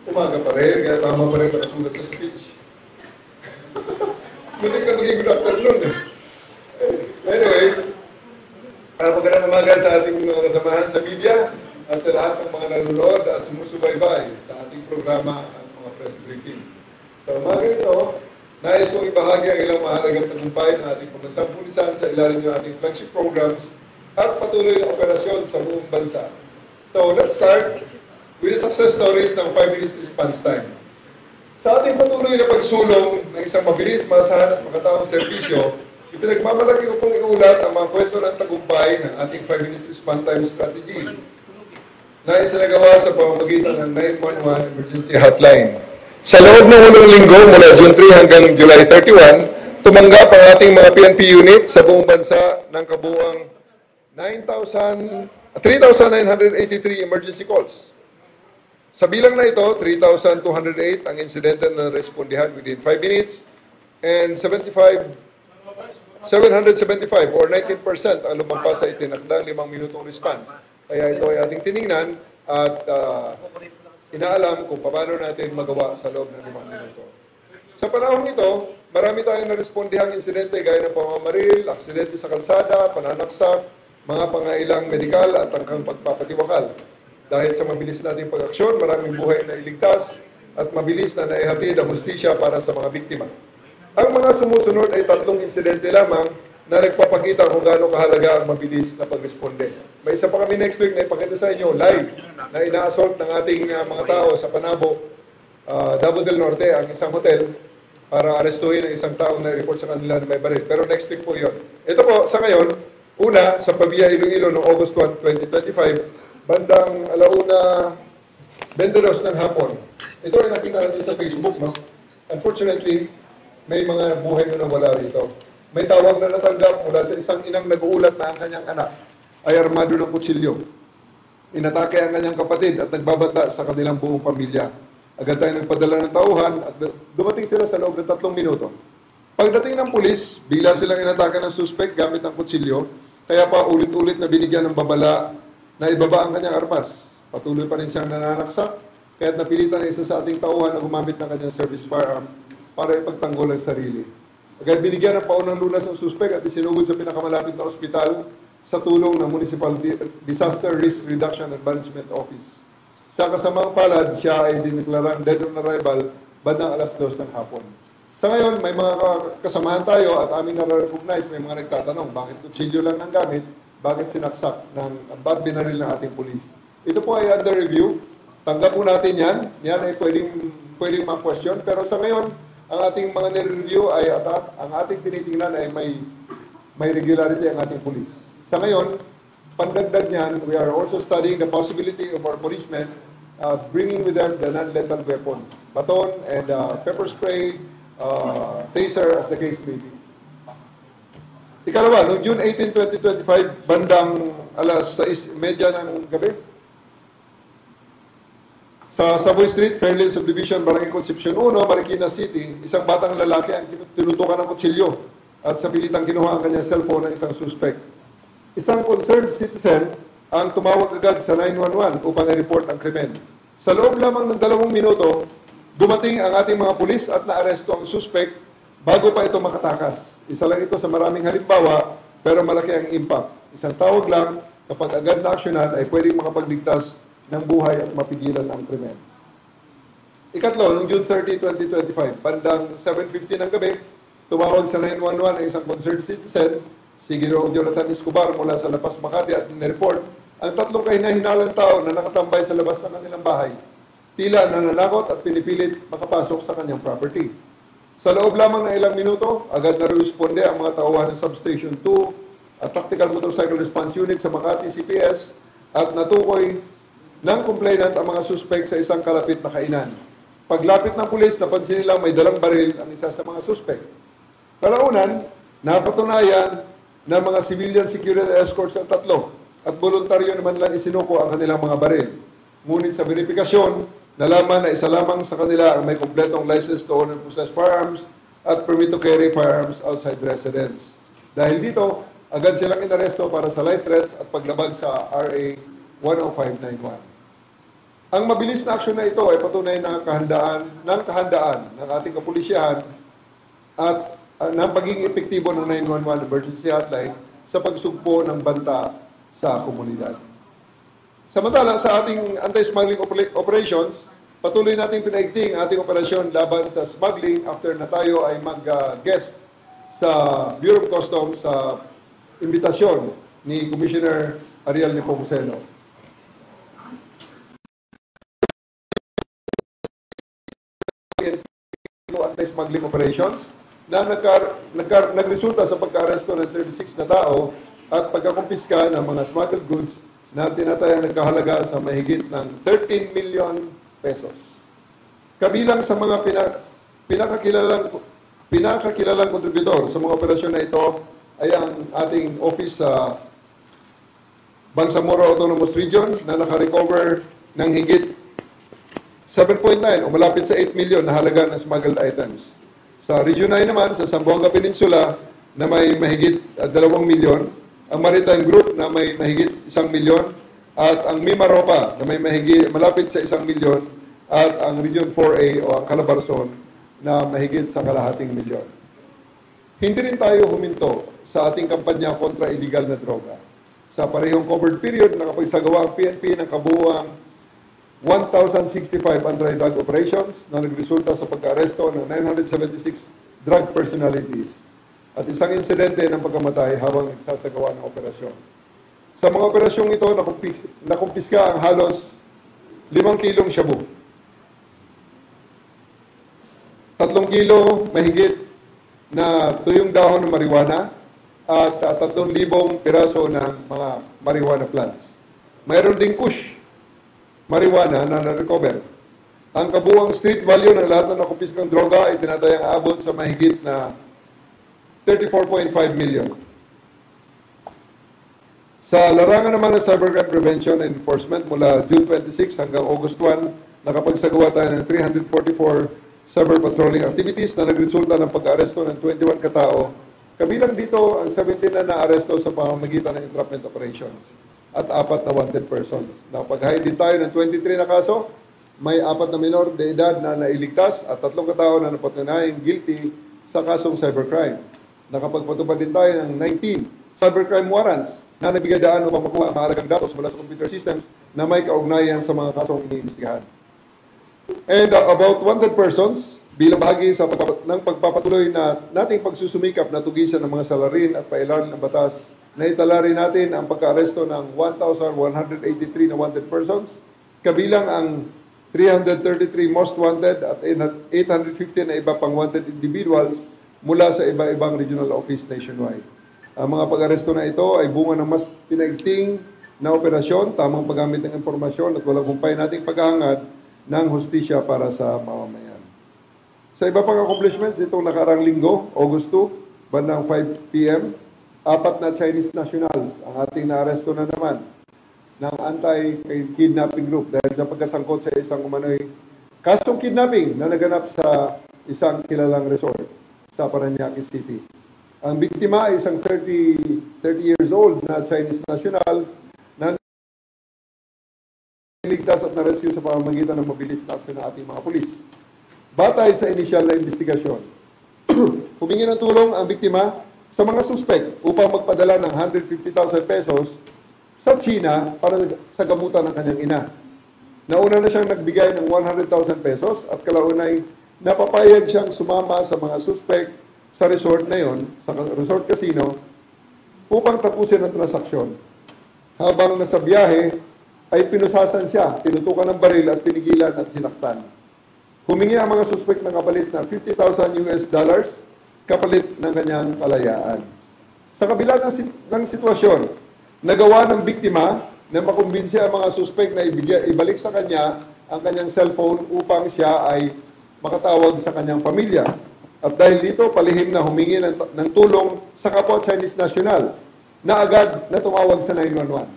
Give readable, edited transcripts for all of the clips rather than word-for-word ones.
Umaga pa rin, kaya tama pa rin nakasulat sa speech. Hindi ka maging good afternoon eh. Anyway, magandang umaga sa ating mga kasamahan sa media at sa lahat ng mga nanonood at sumusubaybay sa ating programa at mga press briefing. Sa umaga ito, nais kong ibahagi ang ilang mahalagang tagumpay ng ating pambansang pulisan sa ilalim ng ating flagship programs at patuloy na operasyon sa buong bansa. So let's start with the success stories ng 5 minutes response time. Sa ating patuloy na pagsulong ng isang mabilis, masahan at makataong serbisyo, ipinagmamalaki ko pong iulat ang mga kwento ng tagumpay ng ating 5 minutes response time strategy na isinagawa sa pamamagitan ng 911 emergency hotline. Sa loob ng unang linggo mula June 3 hanggang July 31, tumanggap ang ating mga PNP unit sa buong bansa ng kabuuang 3,983 emergency calls. Sa bilang na ito, 3,208 ang insidente na respondihan within 5 minutes and 775 or 19% ang lumampas sa itinakdang 5 minutong response. Kaya ito ay ating tiningnan at inaalam kung paano natin magawa sa loob ng 5 minuto. Sa panahon ito, marami tayong narespondihang insidente gaya ng pamamaril, aksidente sa kalsada, pananaksak, mga pangailang medikal at tangkang pagpapatiwakal. Dahil sa mabilis nating pag-aksyon, maraming buhay na iligtas at mabilis na naihatid ang hustisya para sa mga biktima. Ang mga sumusunod ay 3 insidente lamang na nagpapakita kung gaano kahalaga ang mabilis na pag-responde. May isa pa kami next week na ipakita sa inyo live na ina-assault ng ating mga tao sa Panabo, Davao del Norte, ang isang hotel para arestuhin ang isang tao na report sa kanila na may baril. Pero next week po yun. Ito po, sa ngayon, una, sa Pavia, Iloilo noong August 1, 2025, bandang 1:22 ng hapon. Ito ay nakita natin sa Facebook, no? Unfortunately, may mga buhay na nawala rito. May tawag na natanggap mula sa isang inang nag-uulat na ang kanyang anak ay armado ng kutsilyo. Inatake ang kanyang kapatid at nagbabanta sa kanilang buong pamilya. Agad tayo nagpadala ng tauhan at dumating sila sa loob ng 3 minuto. Pagdating ng pulis, bigla silang inatake ng suspect gamit ang kutsilyo, kaya pa ulit-ulit na binigyan ng babala na ibaba ang kanyang armas. Patuloy pa rin siyang nananaksak, kaya't napilitan na isa sa ating tauhan na gumamit ng kanyang service firearm para ipagtanggol ang sarili. Agad binigyan ng paunang lunas ng suspect at isinugod sa pinakamalapit na ospital sa tulong ng Municipal Disaster Risk Reduction and Management Office. Sa kasamang palad, siya ay dineklarang dead on arrival bandang 2:00 ng hapon. Sa ngayon, may mga kasamahan tayo at aming na-recognize, may mga nagtatanong, bakit kutsilyo lang ang gamit? Bakit sinaksak ng binaril ng ating pulis? Ito po ay under review. Tanggap po natin yan. Yan ay pwedeng ma-question. Pero sa ngayon, ang ating mga nire-review ay ang ating tinitingnan ay may regularity ang ating pulis. Sa ngayon, pandagdag niyan, we are also studying the possibility of our policemen bringing with them the non-lethal weapons, baton and pepper spray, taser as the case may be. Ikalawa, noong June 18, 2025, bandang 6:30 ng gabi, sa Savoy Street, Fairlane Subdivision, Barangay Concepcion 1, Marikina City, isang batang lalaki ang tinutukan ng kutsilyo at sa pilitang kinuha ang kanyang cellphone ng isang suspect. Isang concerned citizen ang tumawag agad sa 911 upang i-report ang krimen. Sa loob lamang ng 2 minuto, dumating ang ating mga pulis at naaresto ang suspect bago pa ito makatakas. Isa lang ito sa maraming halimbawa, pero malaki ang impact. Isang tawag lang, kapag agad na aksyonan, ay pwedeng makapagligtas ng buhay at mapigilan ang krimen. Ikatlo, noong June 30, 2025, bandang 7:50 ng gabi, tumawag sa 911 ang isang concerned citizen, si Ginoong Jonathan Escobar mula sa Lapas, Makati at nireport ang 3 kahina-hinalang tao na nakatambay sa labas ng kanilang bahay. Tila nananakot at pinipilit makapasok sa kanyang property. Sa loob lamang ng ilang minuto, agad na responde ang mga tauhan ng Substation 2 at Tactical Motorcycle Response Unit sa Makati CPS at natukoy ng complainant ang mga suspect sa isang kalapit na kainan. Paglapit ng pulis, napansin nilang may dalang baril ang isa sa mga suspect. Kalaunan, napatunayan ng mga civilian security escorts ang 3 at voluntaryo naman lang isinuko ang kanilang mga baril. Ngunit sa verifikasyon, nalaman na isa lamang sa kanila ang may kompletong license to own and possess firearms at permit to carry firearms outside residence. Dahil dito, agad silang inaresto para sa life threats at paglabag sa RA 10591. Ang mabilis na aksyon na ito ay patunay ng kahandaan ng ating kapulisyahan at ng pagiging epektibo ng 911 emergency hotline sa pagsugpo ng banta sa komunidad. Samantala, sa ating anti-smuggling operations, patuloy nating pinaigting ating operasyon laban sa smuggling after na tayo ay mag-guest sa Bureau of Customs sa imbitasyon ni Commissioner Ariel Nepomuceno. Anti-smuggling operations na nagresulta sa pagka-aresto ng 36 na tao at pagkakumpiska ng mga smuggled goods na tinatayang nagkahalaga sa mahigit ng 13 million pesos. Kabilang sa mga pinakakilalang kontributor sa mga operasyon na ito ay ang ating office sa Bangsamoro Autonomous Region na nakarecover ng higit 7.9 o malapit sa 8 million na halaga ng smuggled items. Sa Region 9 naman, sa Zamboanga Peninsula na may mahigit 2 milyon, ang Maritime Group na may mahigit 1 milyon, at ang Mimaropa na may malapit sa 1 milyon, at ang Region 4A o ang Calabarzon na mahigit sa kalahating milyon. Hindi rin tayo huminto sa ating kampanya kontra illegal na droga. Sa parehong covered period, nakapagsagawa ang PNP ng kabuuang 1,065 anti-drug operations na nagresulta sa pagka-aresto ng 976 drug personalities at isang insidente ng pagkamatay habang nagsasagawa ng operasyon. Sa mga operasyong ito, nakumpiska ang halos 5 kilong shabu, 3 kilo mahigit na tuyong dahon ng marijuana at 3,000 piraso ng mga marijuana plants. Mayroon ding kush marijuana na na-recover. Ang kabuuang street value ng lahat ng nakumpiskang droga ay tinatayang abot sa mahigit na 34.5 million. Sa larangan naman ng cybercrime prevention and enforcement mula June 26 hanggang August 1, nakapagsagawa tayo ng 344 cyber patrolling activities na nagresulta ng pag-aresto ng 21 katao. Kabilang dito ang 17 na na-aresto sa pamamagitan ng entrapment operations at 4 na wanted persons. Napag-hide din tayo ng 23 na kaso, may 4 na minor de edad na nailigtas at 3 katao na napatunayang guilty sa kasong cybercrime. Nakapagpatupad din tayo ng 19 cybercrime warrants na nagbigay daan upang makuha ang mahalagang datos mula sa computer systems na may kaugnayan sa mga kasong iniimbestigahan. And about wanted persons, bilang bahagi sa ng pagpapatuloy na nating pagsusumikap na tugisan ng mga salarin at pailalim ng batas, naitala rin natin ang pagka-aresto ng 1,183 na wanted persons, kabilang ang 333 most wanted at 850 na iba pang wanted individuals mula sa iba-ibang regional office nationwide. Ang mga pag-aresto na ito ay bunga ng mas pinaigting na operasyon, tamang paggamit ng impormasyon at walang humpay nating paghahangad ng hustisya para sa mamamayan. Sa iba pang accomplishments, itong nakarang linggo, August 2, bandang 5 p.m., 4 na Chinese nationals ang ating naaresto na naman ng anti-kidnapping group dahil sa pagkasangkot sa isang umano'y kasong kidnapping na naganap sa isang kilalang resort sa Parañaque City. Ang biktima ay isang 30 years old na Chinese national na niligtas at na-rescue sa pamamagitan ng mabilis na aksyon ng ating mga pulis. Batay sa inisyal na investigasyon, humingi ng tulong ang biktima sa mga suspect upang magpadala ng 150,000 pesos sa China para sa gamutan ng kanyang ina. Nauna na siyang nagbigay ng 100,000 pesos at kalaunay napapayag siyang sumama sa mga suspect sa resort na yon, sa resort casino, upang tapusin ang transaksyon. Habang nasa biyahe, ay pinusasan siya, tinutukan ng baril at pinigilan at sinaktan. Humingi ang mga suspect ng kapalit na $50,000 kapalit ng kanyang kalayaan. Sa kabila ng sitwasyon, nagawa ng biktima na makumbinsi ang mga suspect na ibalik sa kanya ang kanyang cellphone upang siya ay makatawag sa kanyang pamilya. At dahil dito, palihim na humingi ng tulong sa kapwa Chinese national na agad na tumawag sa 911.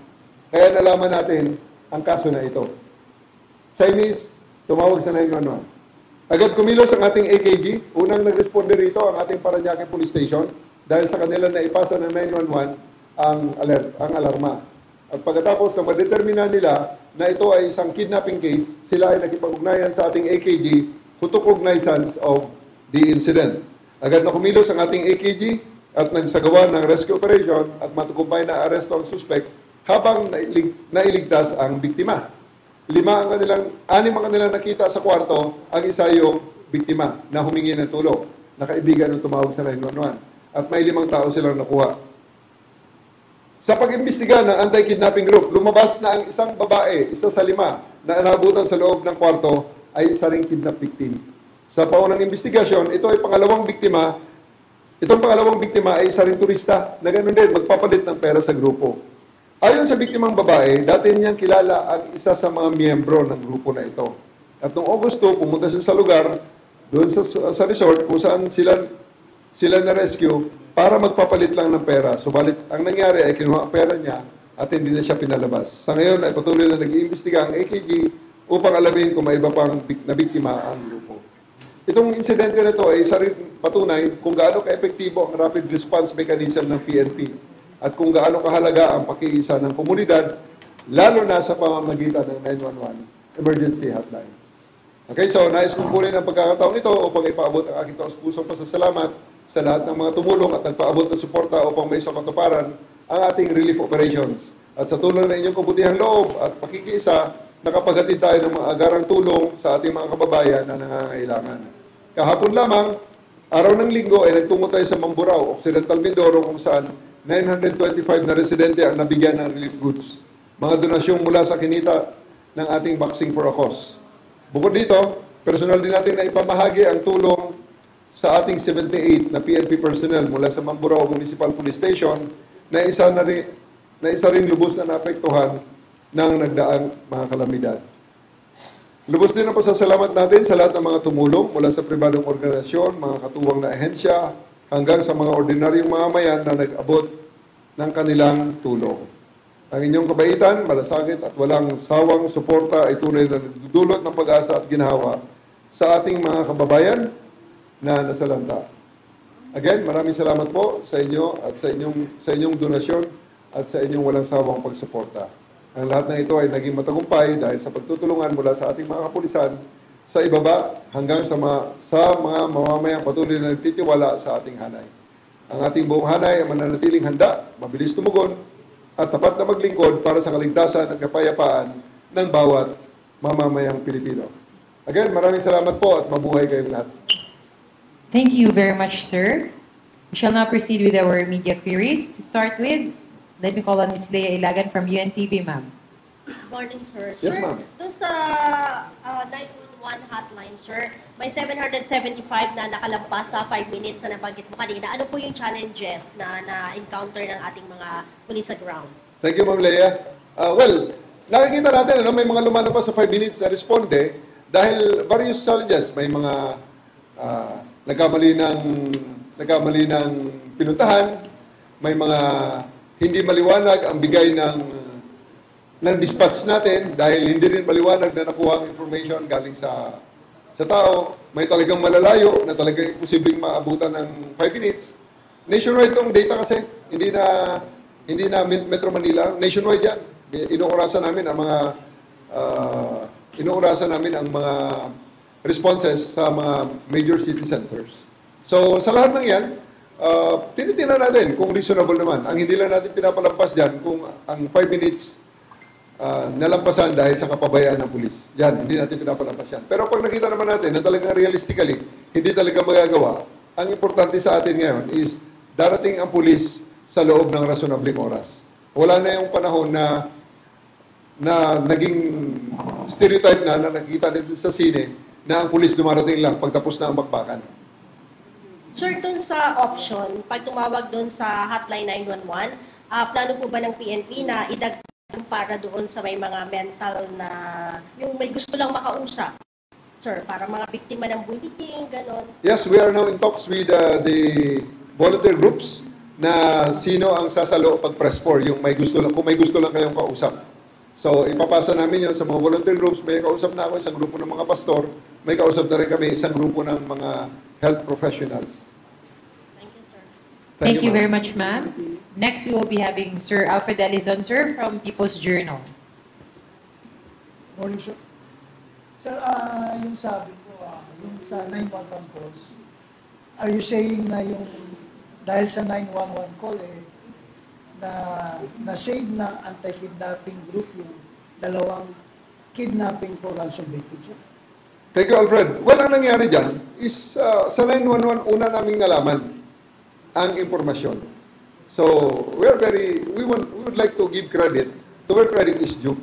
Kaya nalaman natin ang kaso na ito. Chinese, tumawag sa 911. Agad kumilos ang ating AKG. Unang nag-responde rito ang ating Parañaque Police Station dahil sa kanila na ipasa ng 911 ang alarma. At pagkatapos na madetermina nila na ito ay isang kidnapping case, sila ay nakipag-ugnayan sa ating AKG who took cognizance of the incident. Agad na kumilos ang ating AKG at nagsagawa ng rescue operation at matukumpay na aresto ang suspect habang nailigtas ang biktima. 6 ang kanilang, 6 ang kanilang nakita sa kwarto, ang isa yung biktima na humingi ng tulong, na kaibigan ng tumawag sa 911. At may 5 tao silang nakuha. Sa pag-imbestiga ng anti-kidnapping group, lumabas na ang isang babae, isa sa 5, na inabutan sa loob ng kwarto ay isa ring kidnap victim. Sa paunang investigasyon, ito ay pangalawang biktima. Itong pangalawang biktima ay isa ring turista na ganoon din magpapalit ng pera sa grupo. Ayon sa biktimang babae, dati niyang kilala ang isa sa mga miyembro ng grupo na ito. At noong Agosto, pumunta siya sa lugar, doon sa resort, kung saan sila na-rescue para magpapalit lang ng pera. Subalit, ang nangyari ay kinuha ang pera niya at hindi na siya pinalabas. Sa ngayon ay patuloy na nag-iimbestiga ang AKG upang alamin kung may iba pang nabiktima ang grupo. Itong insidente na ito ay isa rin patunay kung gaano ka-epektibo ang rapid response mechanism ng PNP at kung gaano kahalaga ang pakiisa ng komunidad, lalo na sa pamamagitan ng 911 emergency hotline. Okay, so nais kong kunin ang pagkakataon ito upang ipaabot ang aking taus-pusong pasasalamat sa lahat ng mga tumulong at nagpaabot ng suporta upang may katuparan ang ating relief operations. At sa tulong ng inyong kabutihang loob at pakikiisa, nakapaghatid tayo ng mga agarang tulong sa ating mga kababayan na nangangailangan. Kahapon lamang, araw ng linggo ay nagtungo tayo sa Mamburao, Occidental Mindoro, kung saan 925 na residente ang nabigyan ng relief goods. Mga donasyong mula sa kinita ng ating Boxing for a Cause. Bukod dito, personal din natin na ipamahagi ang tulong sa ating 78 na PNP personnel mula sa Mamburao Municipal Police Station na isa rin lubos na naapektuhan ng nagdaang mga kalamidad. Lubos din ang pasasalamat natin sa lahat ng mga tumulong mula sa pribadong organisasyon, mga katuwang na ahensya, hanggang sa mga ordinaryong mamamayan na nag-abot ng kanilang tulong. Ang inyong kabaitan, malasakit at walang sawang suporta ay tunay na nagdudulot ng pag-asa at ginhawa sa ating mga kababayan na nasalanta. Again, maraming salamat po sa inyo at sa inyong donasyon at sa inyong walang sawang pagsuporta. Ang lahat ng ito ay naging matagumpay dahil sa pagtutulungan mula sa ating mga kapulisan sa ibaba hanggang sa mga mamamayang patuloy na nagtitiwala sa ating hanay. Ang ating buong hanay ay mananatiling handa, mabilis tumugon, at tapat na maglingkod para sa kaligtasan at kapayapaan ng bawat mamamayang Pilipino. Again, maraming salamat po at mabuhay kayong lahat. Thank you very much, sir. We shall now proceed with our media queries. To start with, let me call on Ms. Lea Ilagan from UNTV, ma'am. Good morning, sir. Yes, Sir, ma'am. doon sa 911 hotline, sir, may 775 na nakalampas sa 5 minutes na nabanggit mo kanina. Ano po yung challenges na na-encounter ng ating mga police sa ground? Thank you, Ma'am Lea. Well, nakikita natin, may mga lumalabas sa 5 minutes na responde dahil various challenges. May mga nagkamali ng pinuntahan, may mga hindi maliwanag ang bigay ng dispatch natin dahil hindi rin maliwanag na nakuha ang information galing sa tao. May talagang malalayo na talagang imposibleng maabutan ng 5 minutes. Nationwide itong data kasi, hindi na Metro Manila, nationwide yan. Inuurasan namin ang mga responses sa mga major city centers. So sa lahat ng yan, tinitingnan natin kung reasonable naman. Ang hindi lang natin pinapalampas dyan kung ang 5 minutes nalampasan dahil sa kapabayaan ng pulis. Yan, hindi natin pinapalampas yan. Pero pag nakita naman natin na talagang realistically, hindi talaga magagawa, ang importante sa atin ngayon is darating ang pulis sa loob ng rasonableng oras. Wala na yung panahon na naging stereotype na nakikita dito sa sine na ang pulis dumarating lang pagtapos na ang bakbakan. Sir, doon sa option, pag tumawag doon sa hotline 911, plano po ba ng PNP na idagdag para doon sa may mga mental na, yung may gusto lang makausap? Sir, para mga biktima ng bullying, gano'n. Yes, we are now in talks with the volunteer groups na sino ang sasalo pag press for, yung kung may gusto lang kayong kausap. So, ipapasa namin yun sa mga volunteer groups. May kausap na ako isang grupo ng mga pastor. May kausap na rin kami isang grupo ng mga health professionals. Thank you, sir. Thank you very much, ma'am. Next, we will be having Sir Alfred Alizon, sir, from People's Journal. Morning, sir. Sir, yung sabi ko, yung sa 911 calls, are you saying na yung dahil sa 911 call na-save na anti-kidnapping group yung dalawang kidnapping for ransom victims, sir? Thank you, Alfred. Well, ang nangyari dyan is sa 911, una naming nalaman ang impormasyon. So, we would like to give credit to where credit is due.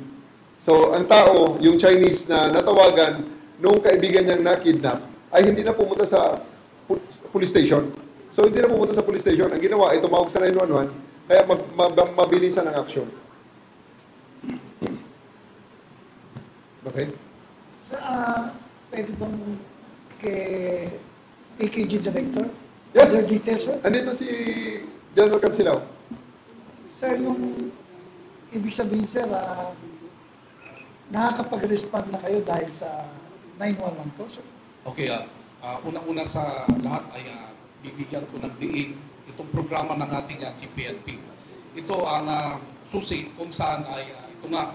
So, ang tao, yung Chinese na natawagan nung kaibigan niyang na-kidnap, ay hindi na pumunta sa police station. So, hindi na pumunta sa police station. Ang ginawa ay tumawag sa 911, kaya mabilisan ang aksyon. Okay? Sir, pwede bang kay AKG Director? Yes. Other details, sir? Andito si General Cansilao. Sir, yung ibig sabihin, sir, nakakapag-respond na kayo dahil sa 911 call, sir? Okay, unang-una sa lahat ay bibigyan ko ng diin itong programa ng ating GPNP. Ito ang susi kung saan ay ito nga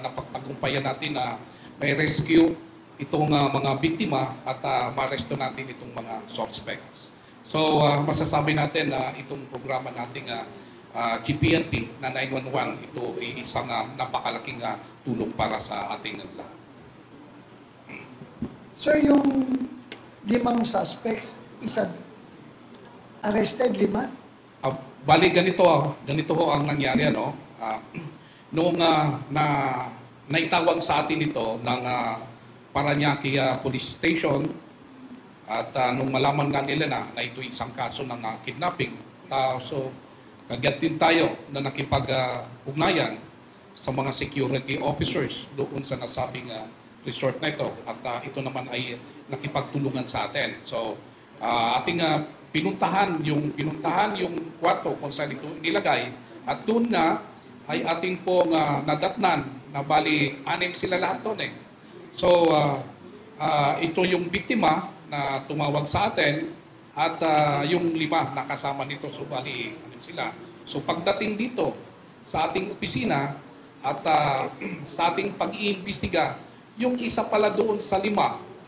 napagtagumpayan natin na may rescue itong mga biktima at ma-arresto natin itong mga suspects. So, masasabi natin na itong programa nating GPNP na 911, ito ay isang napakalaking tulong para sa ating lahat. Sir, yung 5 suspects, isa arrested, 5? Bali, ganito ho ang nangyari, ano? Noong naitawag sa atin ito ng Parañaque Police Station at nung malaman nga nila na ito isang kaso ng kidnapping, so kagyat din tayo na nakipag-ugnayan sa mga security officers doon sa nasabing resort na ito at ito naman ay nakipagtulungan sa atin. So ating pinuntahan yung kwarto kung saan ito nilagay at doon na ay ating pong nadatnan na bali 6 sila lahat doon eh. So ito yung biktima na tumawag sa atin at yung 5 na kasama nito, so bali 6 sila. So pagdating dito sa ating opisina at sa ating pag-iimbestiga, yung isa pala doon sa 5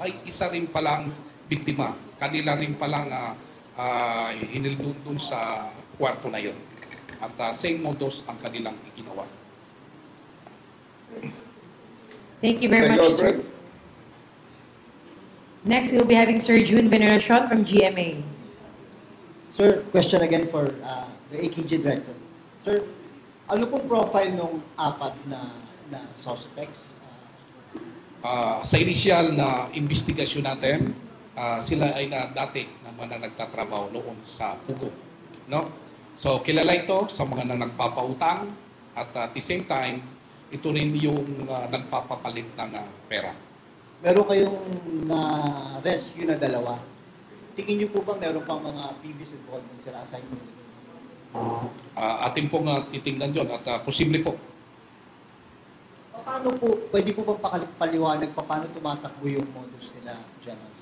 ay isa rin palang biktima. Kanila rin palang hinildun doon sa kwarto na yun. At same modus ang kanilang ginawa. Thank you very Thank you, much, Alfred. sir. Next, we'll be having Sir June Veneracion from GMA. Sir, question again for the AKG Director. Sir, ano pong profile ng 4 na suspects? Sa initial na investigasyon natin, sila ay dati naman na nagtatrabaho noon sa Pugo. No? So, kilala ito sa mga nagpapautang at at the same time, ito rin yung nagpapapalit ng pera. Meron kayong na-rescue na 2. Tingin niyo po ba meron pang mga previous involvement sila aside mo? Ating pong titingnan yun at posible po. Paano po, pwede po bang paliwanag paano tumatakbo yung modus nila, General?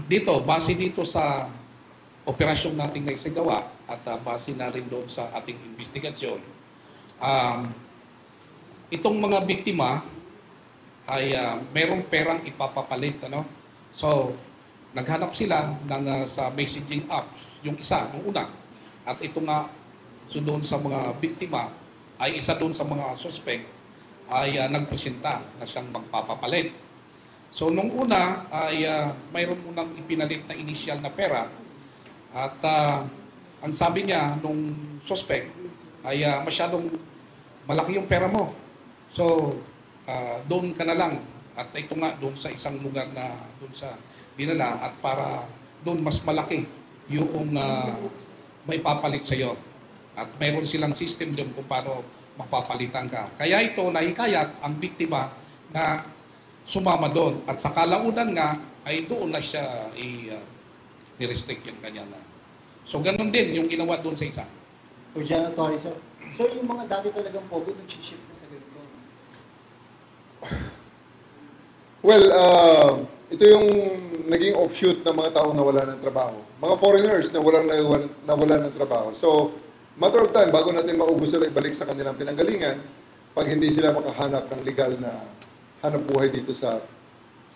Dito, base dito sa operasyon nating naisagawa at base na rin doon sa ating investigasyon, itong mga biktima ay merong perang ipapapalit. Ano? So, naghanap sila ng sa messaging apps, yung isa, yung una. At ito nga, so doon sa mga biktima, ay isa doon sa mga suspect, ay nagpresenta na siyang magpapapalit. So, nung una, ay mayroon munang ipinalit na initial na pera. At ang sabi niya, nung suspect, ay masyadong malaki yung pera mo. So, doon ka na lang. At ito nga, doon sa isang lugar na doon sa dinala at para doon mas malaki yung may papalit sa iyo. At mayroon silang system doon kung paano mapapalitan ka. Kaya ito, nahikayat ang biktima na sumama doon. At sa kalaunan nga, ay doon na siya i-restrict yung kanya na. So, ganun din yung ginawa doon sa isa. O General Torres, sir. Sir, yung mga dati talagang pogo, nag-shift na sa ganito. Well, ito yung naging offshoot ng mga taong nawala ng trabaho. Mga foreigners na nawala ng trabaho. So, matter of time, bago natin maubos sila ibalik sa kanilang pinanggalingan, pag hindi sila makahanap ng legal na hanap buhay dito sa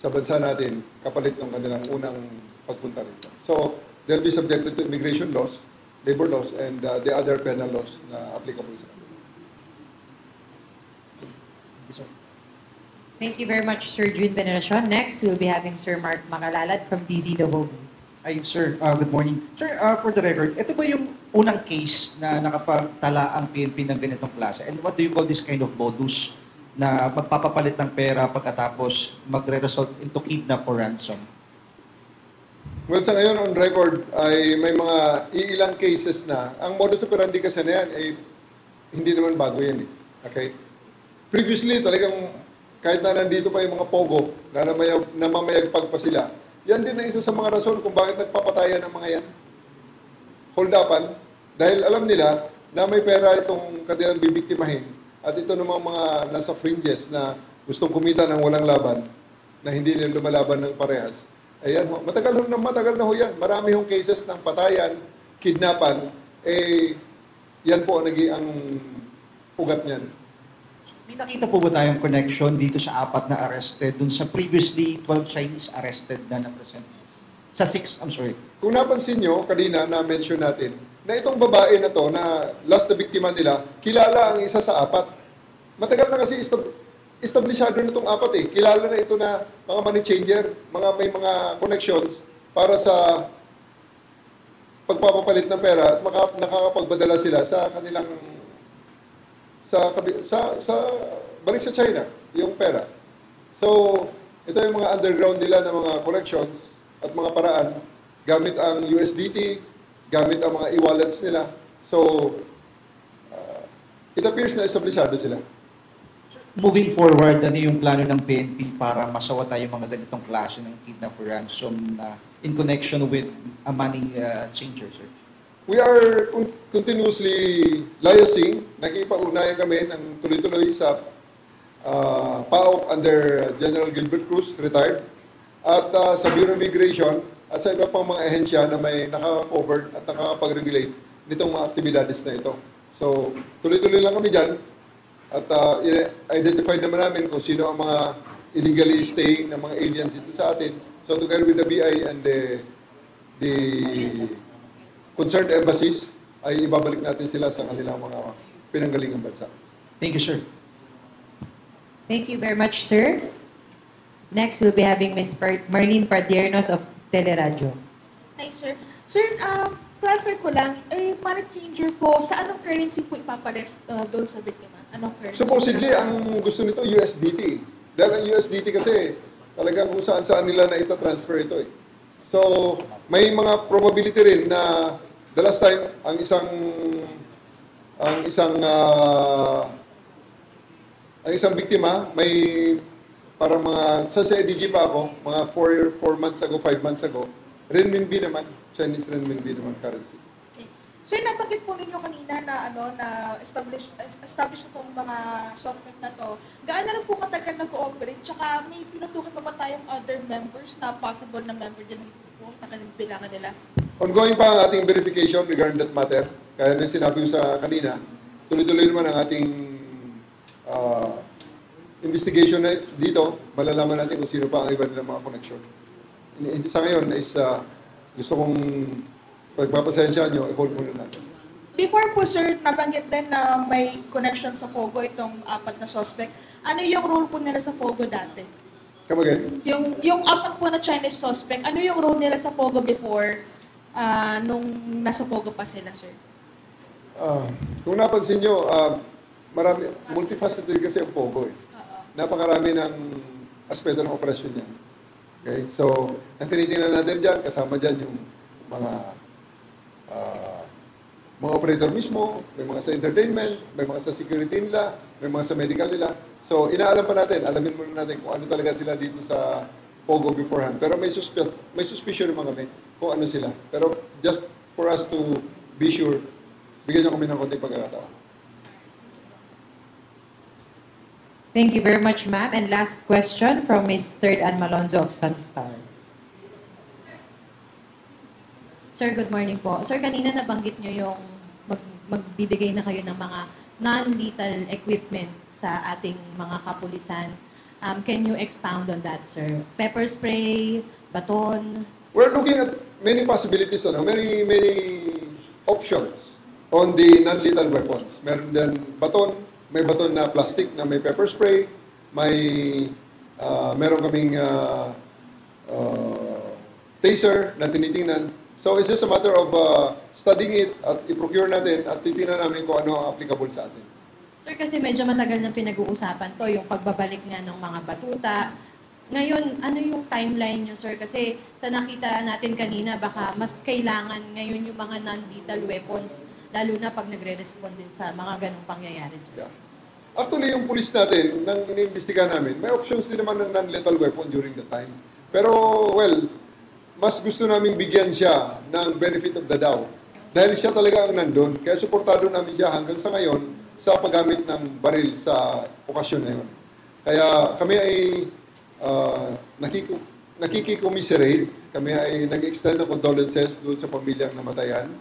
bansa natin kapalit ng kanilang unang pagpunta rito. So, they'll be subjected to immigration laws, labor laws, and the other penal laws na applicable sa kanila. Thank you very much, Sir June Veneracion. Next, we'll be having Sir Mark Makalalad from DZWB. Ay, sir, good morning. Sir, for the record, ito ba yung unang case na nakapagtala ang PNP ng ganitong klase? And what do you call this kind of modus na magpapapalit ng pera pagkatapos magre-result into kidnap or ransom? Well, sa ngayon, on record, ay may mga iilang cases na. Ang modus operandi kasi na yan, ay hindi naman bago yan. Okay? Previously, talagang kahit na nandito pa yung mga pogo na namamayagpag pa sila, yan din na isa sa mga rason kung bakit nagpapatayan ng mga yan. Hold-upan, dahil alam nila na may pera itong kanilang bibiktimahin at ito namang mga nasa fringes na gustong kumita ng walang laban na hindi nila lumalaban ng parehas. Ayan, matagal na ho yan. Marami hong cases ng patayan, kidnapan, yan po ang ugat niyan. May nakita po ba tayong connection dito sa 4 na arrested dun sa previously 12 Chinese arrested na na-present? Sa 6, I'm sorry. Kung napansin nyo, kanina na-mention natin, na itong babae na to, na last na biktima nila, kilala ang isa sa 4. Matagal na kasi establishado na itong 4 eh. Kilala na ito na mga money changer, may mga connections para sa pagpapapalit ng pera at nakakapagbadala sila sa kanilang balik sa China, yung pera. So, ito yung mga underground nila na mga collections at mga paraan gamit ang USDT, gamit ang mga e-wallets nila. So, it appears na establishado sila. Moving forward, ano yung plano ng PNP para masawata yung mga ganitong klase ng kidnap or ransom in connection with a money changer, sir? We are continuously liaising. Nakipag-ugnayan kami ng tuloy-tuloy sa PAOK under General Gilbert Cruz, retired, at sa Bureau of Immigration at sa iba pang mga ahensya na may nakaka-cover at nakakapag-regulate nitong mga aktibidades na ito. So, tuloy-tuloy lang kami dyan at identify naman namin kung sino ang mga illegally staying na mga aliens dito sa atin. So, together with the BI and the concerned embassies, ay ibabalik natin sila sa kanilang mga pinanggalingang bansa. Thank you, sir. Thank you very much, sir. Next, we'll be having Ms. Marlene Padiernos of Teleradyo. Hi, sir. Sir, clarify ko lang, money changer po, sa anong currency po ipapalit doon sa biktima? Anong currency? Supposedly, ang gusto nito USDT. Dahil ang USDT kasi talagang kung saan-saan nila na ito-transfer ito eh. So, may mga probability rin na the last time ang isang biktima may parang mga sa EDG pa ako, mga 4 months ago, 5 months ago, renminbi naman, Chinese renminbi naman currency. Okay. Sir, nabanggit po ninyo kanina na na establish itong mga software na to. Gaano na po katagal nag-cooperate? Tsaka may pinutukan pa ba tayong other members na possible na member din po na kanibilangan nila? Ongoing pa ang ating verification regarding that matter. Kaya na sinabi ko sa kanina, tuloy-tuloy naman ang ating investigation na dito. Malalaman natin kung sino pa ang iba nilang mga connection. Sa ngayon is gusto kong pagpapasensya nyo, i-hold muna natin. Before po, sir, nabanggit din na may connection sa Pogo itong 4 na suspect. Ano yung role po nila sa Pogo dati? Come again? Yung 4 po na Chinese suspect, ano yung role nila sa Pogo before nung nasa Pogo pa sila, sir? Kung napansin nyo, marami, multifaceted kasi ang Pogo eh. Napakarami ng aspeto ng operasyon niya. Okay? So, ang tinitingnan natin dyan, kasama dyan yung mga operator mismo, may mga sa entertainment, may mga sa security nila, may mga sa medical nila. So, inaalam pa natin, alamin muna natin kung ano talaga sila dito sa Pogo beforehand. Pero may suspicion naman kami kung ano sila. Pero just for us to be sure, bigyan niyo kami ng konting pagkakataon. Thank you very much, ma'am. And last question from Ms. Third Ann Malonzo of Sunstar. Sir, good morning po. Sir, kanina nabanggit nyo yung magbibigay na kayo ng mga non-lethal equipments sa ating mga kapulisan. Can you expound on that, sir? Pepper spray, baton? We're looking at many possibilities, many options on the non-lethal weapons. Meron din baton, may baton na plastic na may pepper spray, meron kaming taser na tinitingnan. So it's just a matter of studying it at i-procure natin at titingnan namin kung ano ang applicable sa atin. Sir, kasi medyo matagal nang pinag-uusapan to, yung pagbabalik nga ng mga batuta. Ngayon, ano yung timeline nyo, sir? Kasi sa nakita natin kanina, baka mas kailangan ngayon yung mga non-lethal weapons, lalo na pag nagre-respond din sa mga ganong pangyayari, sir. Yeah. Actually, yung police natin, nang iniimbestiga namin, may options din naman ng non-lethal weapon during the time. Pero, well, mas gusto naming bigyan siya ng benefit of the doubt. Dahil siya talaga ang nandun. Kaya suportado namin siya hanggang sa ngayon sa paggamit ng baril sa okasyon na yun. Kaya kami ay nakikikomiserate. Kami ay nag-extend ng condolences doon sa pamilyang namatayan.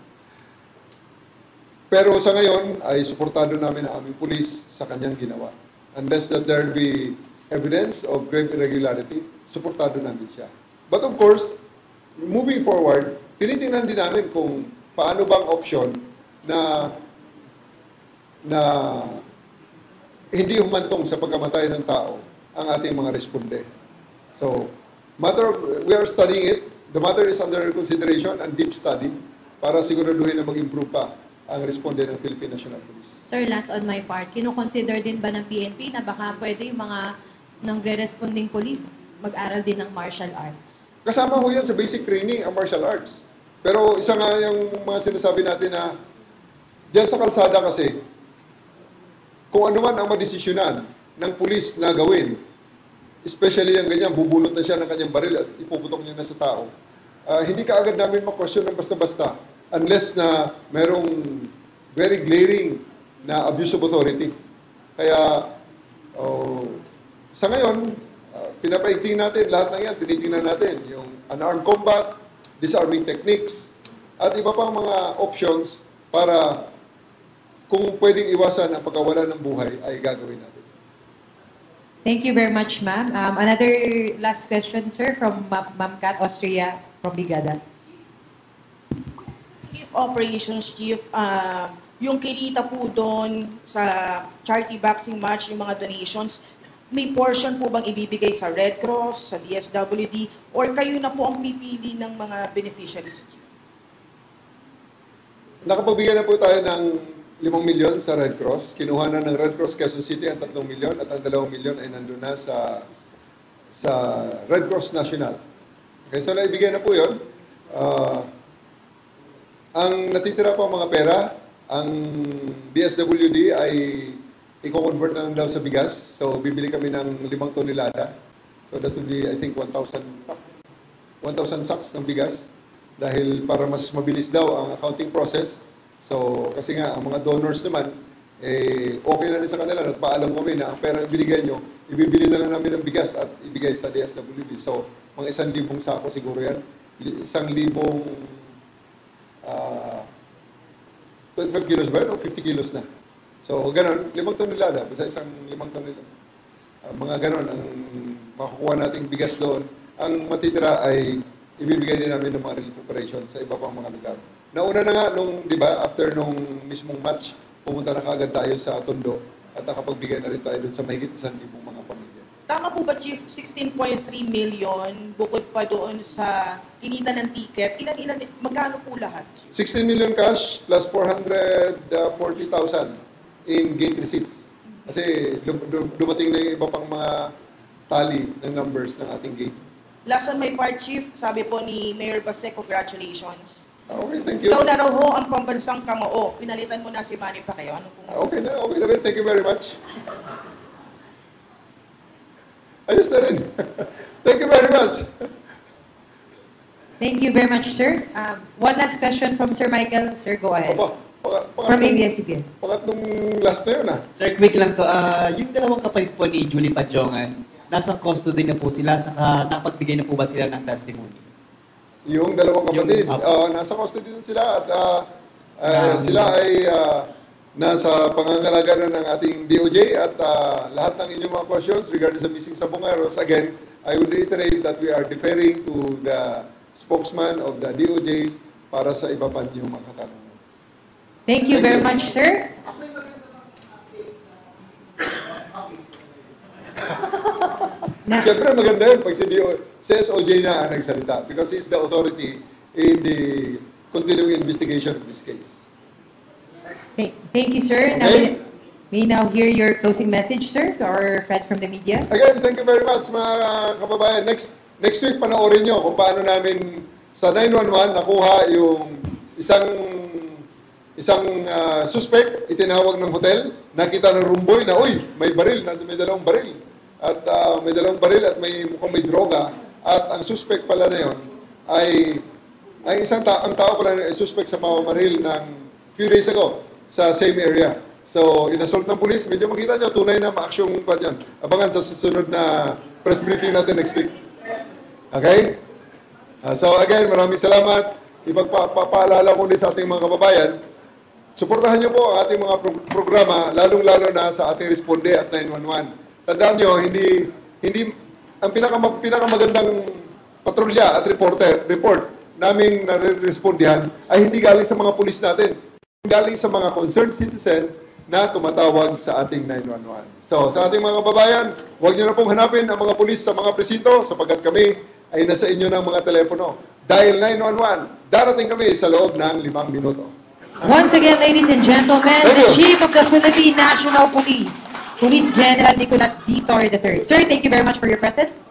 Pero sa ngayon ay suportado namin ang aming pulis sa kanyang ginawa. Unless that there be evidence of grave irregularity, suportado namin siya. But of course, moving forward, tinitingnan din namin kung paano bang option na hindi humantong sa pagkamatay ng tao ang ating mga responde. So, we are studying it. The matter is under consideration and deep study para siguraduhin na mag-improve pa ang responde ng Philippine National Police. Sir, last on my part, kino-consider din ba ng PNP na baka pwede yung mga nang-responding police mag-aral din ng martial arts? Kasama ho yan sa basic training ang martial arts. Pero isa nga yung mga sinasabi natin na diyan sa kalsada kasi, kung ano man ang madesisyonan ng pulis na gawin, especially yung ganyan, bubunot na siya ng kanyang baril at ipuputok niya na sa tao, hindi ka agad namin ma-question ng basta-basta unless na merong very glaring na abuse of authority. Kaya, sa ngayon, pinapaigting natin lahat ng yan, tinitingnan natin yung unarmed combat, disarming techniques, at iba pang mga options para kung pwedeng iwasan ang pagkawala ng buhay ay gagawin natin. Thank you very much, ma'am. Another last question, sir, from Ma'am Kat Austria from Bigada. Chief Operations Chief, yung kinita po doon sa charity boxing match, yung mga donations, may portion po bang ibibigay sa Red Cross, sa DSWD, or kayo na po ang pipili ng mga beneficiaries? Nakapagbigyan na po tayo ng 5 milyon sa Red Cross. Kinuha na ng Red Cross Quezon City ang 3 milyon at ang 2 milyon ay nandun na sa Red Cross National. Okay, so naibigay na po yun. Ang natitira po mga pera, ang DSWD ay i-convert na lang daw sa bigas. So, bibili kami ng 5 tonelada. So, that will be, I think, 1,000 sacks ng bigas. Dahil para mas mabilis daw ang accounting process. So, kasi nga, ang mga donors naman, okay na rin sa kanila. At paalam kami na ang pera ibinigay nyo, ibibili na lang namin ng bigas at ibigay sa DSWD. So, mga 1,000 sako siguro yan. 1,000, 25 kilos ba yun o 50 kilos na? So, ganon, 5 tonelada, basta isang 5 tonelada. Mga ganon ang makukuha nating bigas doon. Ang matitira ay ibibigay din namin ng mga relief operations sa iba pang mga lugar. Nauna na nga nung, di ba, after nung mismong match, pumunta na kaagad tayo sa Tondo at nakapagbigay na rin tayo doon sa mahigit 1,000 mga pamilya. Tama po ba, Chief, 16.3 million bukod pa doon sa kinita ng ticket? Magkano po lahat? 16 million cash plus 440,000 in gate receipts. Kasi dumating na yung iba pang mga tally ng numbers ng ating gate. Last on my part, Chief, sabi po ni Mayor Baste, congratulations. Okay, thank you. Ikaw na raw ho ang pambansang kamao. Pinalitan mo na si Manny Pacquiao. Ano po? Okay na rin. Thank you very much. Ayos na rin. Thank you very much. Thank you very much, sir. One last question from Sir Michael. Sir, go ahead. From ABS-CBN. Pangatlong last na yun, Sir, quick lang to. Yung dalawang kapatid po ni Julie Padjongan, nasa custody na po sila, saka napagbigay na po ba sila ng testimony? Yung dalawang kapatid, nasa custody na sila at sila ay nasa pangangalaga na ng ating DOJ at lahat ng inyong mga questions regarding sa missing Sabongeros. Again, I would reiterate that we are deferring to the spokesman of the DOJ para sa iba pa niyong mga katanungan. Thank you very much, sir. Siyempre maganda yun pag si SOJ na ang nagsalita because he is the authority in the continuing investigation of this case. Thank you, sir. Now, Okay. may now hear your closing message, sir, to our friends from the media. Again, thank you very much mga kababayan. Next week panoorin nyo kung paano namin sa 911 nakuha yung isang suspect, itinawag ng hotel, nakita ng rumboy na, uy, may baril, may dalawang baril. At may dalawang baril at mukhang may droga. At ang suspect pala na yun ay ang tao pala na ay suspect sa pamamaril ng few days ago sa same area. So, in-assault ng police, medyo makita nyo, tunay na ma-acsyong pa dyan. Abangan sa susunod na press briefing natin next week. Okay? So, again, maraming salamat. Ipagpapaalala ko din sa ating mga kababayan, suportahan nyo po ang ating mga programa, lalong-lalo na sa ating Responde at 911. Tandaan nyo, hindi ang pinakamagandang patrolya at report naming nare-respondihan ay hindi galing sa mga pulis natin. Galing sa mga concerned citizen na tumatawag sa ating 911. So, sa ating mga kababayan, huwag nyo na pong hanapin ang mga pulis sa mga presinto sapagkat kami ay nasa inyo ng mga telepono. Dahil 911, darating kami sa loob ng 5 minuto. Once again, ladies and gentlemen, Thank the you. Chief of the Philippine National Police, Police General Nicolas D. Torre III. Sir, thank you very much for your presence.